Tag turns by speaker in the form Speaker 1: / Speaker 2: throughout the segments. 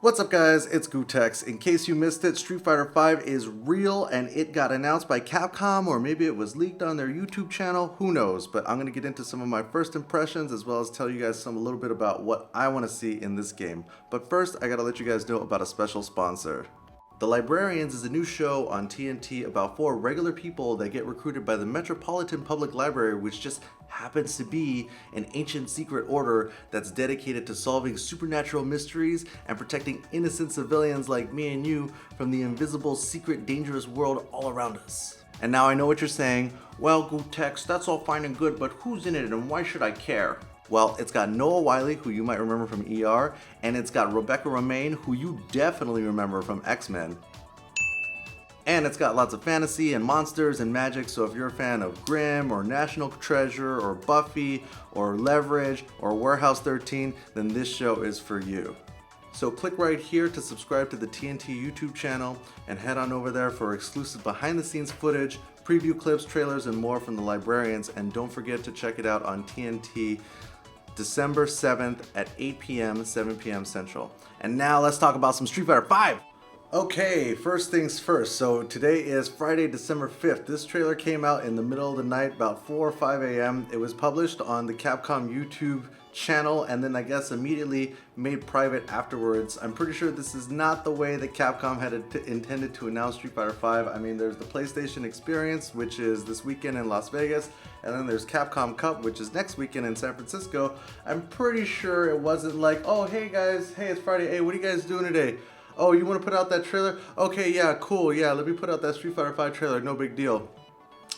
Speaker 1: What's up guys, it's gootecks. In case you missed it, Street Fighter V is real and it got announced by Capcom, or maybe it was leaked on their YouTube channel, who knows. But I'm going to get into some of my first impressions as well as tell you guys a little bit about what I want to see in this game. But first, I got to let you guys know about a special sponsor. The Librarians is a new show on TNT about 4 regular people that get recruited by the Metropolitan Public Library, which just happens to be an ancient secret order that's dedicated to solving supernatural mysteries and protecting innocent civilians like me and you from the invisible, secret, dangerous world all around us. And now I know what you're saying, well, gootecks, that's all fine and good, but who's in it and why should I care? Well, it's got Noah Wiley, who you might remember from ER, and it's got Rebecca Romijn, who you definitely remember from X-Men. And it's got lots of fantasy and monsters and magic, so if you're a fan of Grimm or National Treasure or Buffy or Leverage or Warehouse 13, then this show is for you. So click right here to subscribe to the TNT YouTube channel and head on over there for exclusive behind the scenes footage, preview clips, trailers, and more from the Librarians, and don't forget to check it out on TNT December 7th at 8 p.m., 7 p.m. Central. And now let's talk about some Street Fighter V. Okay, first things first. So today is Friday, December 5th. This trailer came out in the middle of the night, about 4 or 5 a.m. It was published on the Capcom YouTube channel and then I guess immediately made private afterwards. I'm pretty sure this is not the way that Capcom had intended to announce Street Fighter V. I mean, there's the PlayStation Experience, which is this weekend in Las Vegas, and then there's Capcom Cup, which is next weekend in San Francisco. I'm pretty sure it wasn't like, oh, hey guys, hey, it's Friday, hey, what are you guys doing today? Oh, you want to put out that trailer? Okay, yeah, cool, yeah, let me put out that Street Fighter V trailer, no big deal.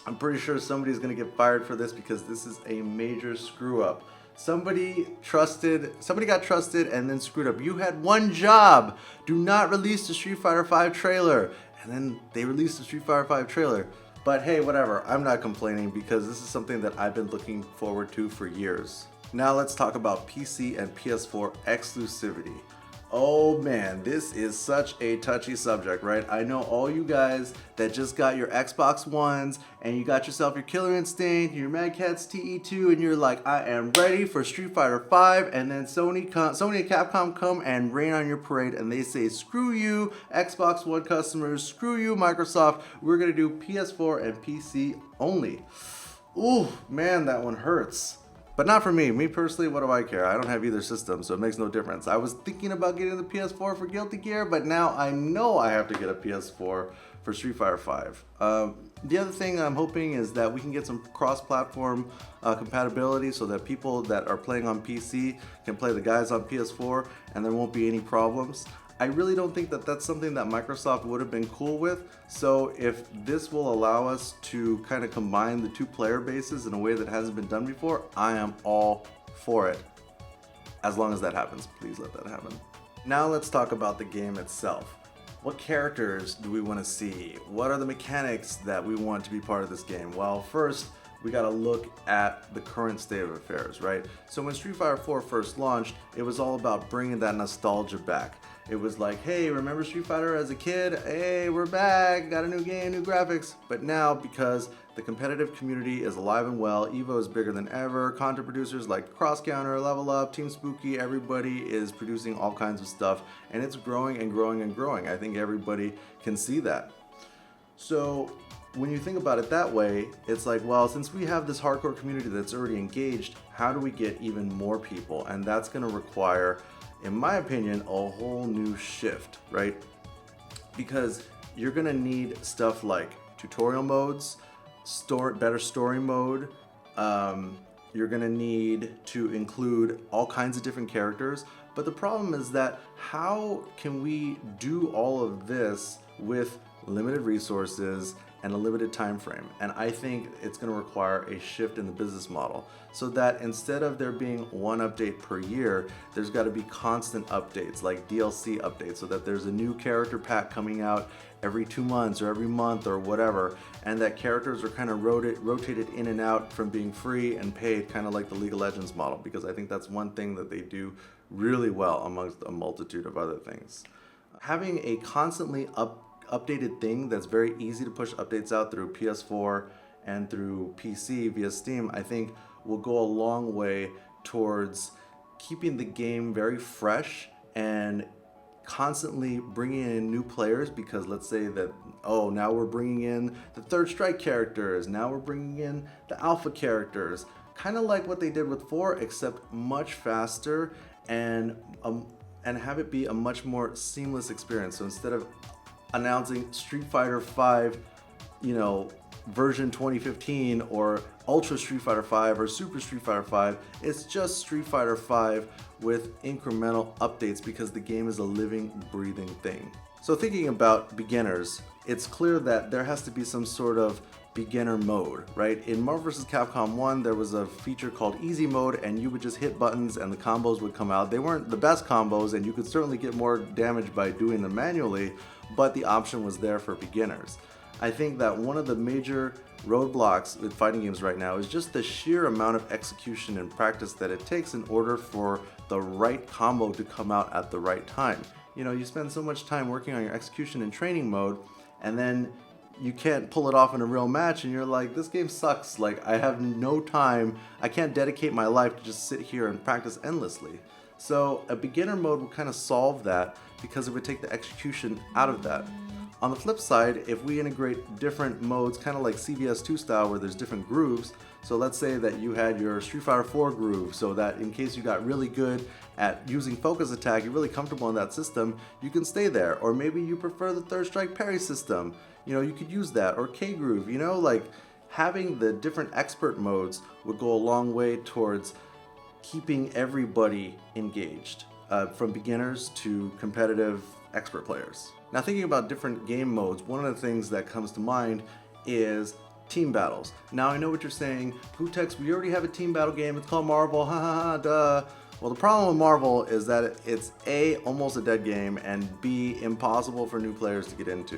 Speaker 1: I'm pretty sure somebody's gonna get fired for this because this is a major screw up. Somebody got trusted and then screwed up. You had one job. Do not release the Street Fighter V trailer. And then they released the Street Fighter V trailer. But hey, whatever, I'm not complaining because this is something that I've been looking forward to for years. Now let's talk about PC and PS4 exclusivity. Oh man, this is such a touchy subject, right? I know all you guys that just got your Xbox Ones and you got yourself your Killer Instinct, your Mad Catz TE2, and you're like, I am ready for Street Fighter V, and then Sony and Capcom come and rain on your parade and they say, screw you Xbox One customers, screw you Microsoft, we're gonna do PS4 and PC only. Ooh, man, that one hurts. But not for me. Me personally, what do I care? I don't have either system, so it makes no difference. I was thinking about getting the PS4 for Guilty Gear, but now I know I have to get a PS4 for Street Fighter V. The other thing I'm hoping is that we can get some cross-platform compatibility so that people that are playing on PC can play the guys on PS4 and there won't be any problems. I really don't think that that's something that Microsoft would have been cool with. So if this will allow us to kind of combine the 2 player bases in a way that hasn't been done before, I am all for it. As long as that happens, please let that happen. Now let's talk about the game itself. What characters do we want to see? What are the mechanics that we want to be part of this game? Well, first, we gotta look at the current state of affairs, right? So when Street Fighter 4 first launched, it was all about bringing that nostalgia back. It was like, hey, remember Street Fighter as a kid? Hey, we're back, got a new game, new graphics. But now, because the competitive community is alive and well, EVO is bigger than ever, content producers like Cross Counter, Level Up, Team Spooky, everybody is producing all kinds of stuff, and it's growing and growing and growing. I think everybody can see that. So when you think about it that way, it's like, well, since we have this hardcore community that's already engaged, how do we get even more people? And that's gonna require, in my opinion, a whole new shift, right? Because you're gonna need stuff like tutorial modes, better story mode, you're gonna need to include all kinds of different characters. But the problem is that how can we do all of this with limited resources and a limited time frame? And I think it's going to require a shift in the business model so that instead of there being one update per year, there's got to be constant updates like DLC updates, so that there's a new character pack coming out every 2 months or every month or whatever, and that characters are kind of rotated in and out from being free and paid, kind of like the League of Legends model, because I think that's one thing that they do really well amongst a multitude of other things. Having a constantly updated thing that's very easy to push updates out through PS4 and through PC via Steam, I think will go a long way towards keeping the game very fresh and constantly bringing in new players, because let's say that, oh, now we're bringing in the Third Strike characters, now we're bringing in the Alpha characters, kind of like what they did with 4, except much faster, and have it be a much more seamless experience. So instead of announcing Street Fighter 5, you know, version 2015 or Ultra Street Fighter 5 or Super Street Fighter 5, it's just Street Fighter 5 with incremental updates, because the game is a living, breathing thing. So thinking about beginners, it's clear that there has to be some sort of beginner mode, right? In Marvel vs. Capcom 1, there was a feature called easy mode, and you would just hit buttons and the combos would come out. They weren't the best combos, and you could certainly get more damage by doing them manually, but the option was there for beginners. I think that one of the major roadblocks with fighting games right now is just the sheer amount of execution and practice that it takes in order for the right combo to come out at the right time. You know, you spend so much time working on your execution in training mode, and then you can't pull it off in a real match, and you're like, this game sucks, like I have no time, I can't dedicate my life to just sit here and practice endlessly. So a beginner mode would kind of solve that, because it would take the execution out of that. On the flip side, if we integrate different modes, kind of like CVS2 style, where there's different grooves, so let's say that you had your Street Fighter 4 groove, so that in case you got really good at using focus attack, you're really comfortable in that system, you can stay there. Or maybe you prefer the Third Strike parry system, you know, you could use that. Or K groove, you know, like having the different expert modes would go a long way towards keeping everybody engaged, from beginners to competitive expert players. Now, thinking about different game modes, one of the things that comes to mind is team battles. Now, I know what you're saying, gootecks, we already have a team battle game, it's called Marvel, ha ha ha, duh. Well, the problem with Marvel is that it's A, almost a dead game, and B, impossible for new players to get into.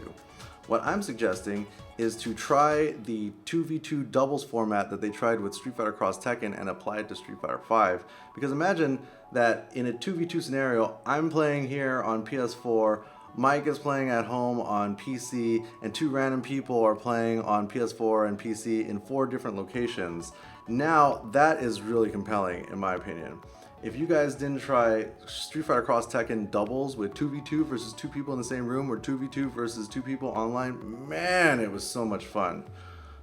Speaker 1: What I'm suggesting is to try the 2v2 doubles format that they tried with Street Fighter Cross Tekken and apply it to Street Fighter 5. Because imagine that in a 2v2 scenario, I'm playing here on PS4, Mike is playing at home on PC, and 2 random people are playing on PS4 and PC in 4 different locations. Now, that is really compelling, in my opinion. If you guys didn't try Street Fighter Cross Tekken doubles with 2v2 versus 2 people in the same room, or 2v2 versus 2 people online, man, it was so much fun.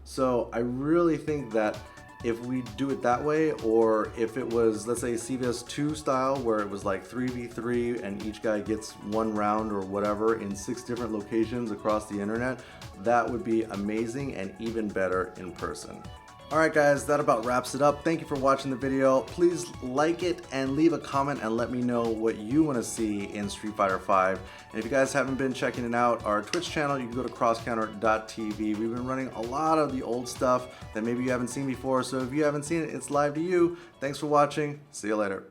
Speaker 1: So I really think that if we do it that way, or if it was, let's say, CVS2 style, where it was like 3v3 and each guy gets 1 round or whatever in 6 different locations across the internet, that would be amazing and even better in person. Alright guys, that about wraps it up. Thank you for watching the video. Please like it and leave a comment and let me know what you want to see in Street Fighter 5. And if you guys haven't been checking it out, our Twitch channel, you can go to crosscounter.tv. We've been running a lot of the old stuff that maybe you haven't seen before, so if you haven't seen it, it's live to you. Thanks for watching. See you later.